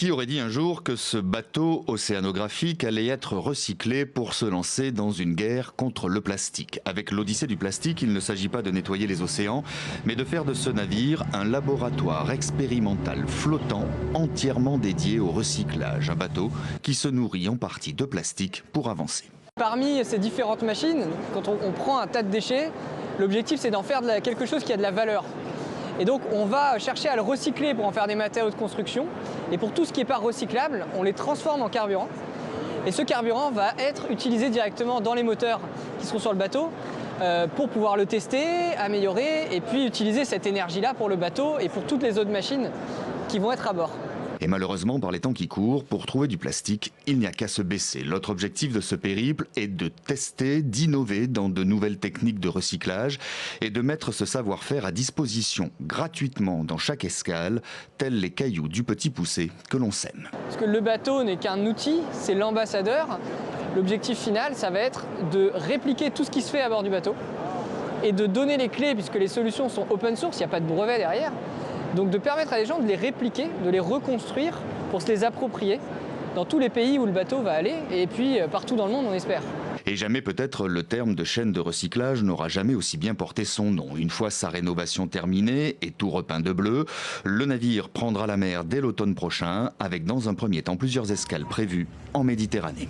Qui aurait dit un jour que ce bateau océanographique allait être recyclé pour se lancer dans une guerre contre le plastique? Avec l'Odyssée du plastique, il ne s'agit pas de nettoyer les océans, mais de faire de ce navire un laboratoire expérimental flottant entièrement dédié au recyclage. Un bateau qui se nourrit en partie de plastique pour avancer. Parmi ces différentes machines, quand on prend un tas de déchets, l'objectif c'est d'en faire quelque chose qui a de la valeur. Et donc on va chercher à le recycler pour en faire des matériaux de construction. Et pour tout ce qui n'est pas recyclable, on les transforme en carburant. Et ce carburant va être utilisé directement dans les moteurs qui seront sur le bateau pour pouvoir le tester, améliorer et puis utiliser cette énergie-là pour le bateau et pour toutes les autres machines qui vont être à bord. Et malheureusement, par les temps qui courent, pour trouver du plastique, il n'y a qu'à se baisser. L'autre objectif de ce périple est de tester, d'innover dans de nouvelles techniques de recyclage et de mettre ce savoir-faire à disposition gratuitement dans chaque escale, tels les cailloux du Petit Poucet que l'on sème. Parce que le bateau n'est qu'un outil, c'est l'ambassadeur. L'objectif final, ça va être de répliquer tout ce qui se fait à bord du bateau et de donner les clés, puisque les solutions sont open source, il n'y a pas de brevet derrière. Donc de permettre à les gens de les répliquer, de les reconstruire pour se les approprier dans tous les pays où le bateau va aller et puis partout dans le monde on espère. Et jamais peut-être le terme de chaîne de recyclage n'aura jamais aussi bien porté son nom. Une fois sa rénovation terminée et tout repeint de bleu, le navire prendra la mer dès l'automne prochain avec dans un premier temps plusieurs escales prévues en Méditerranée.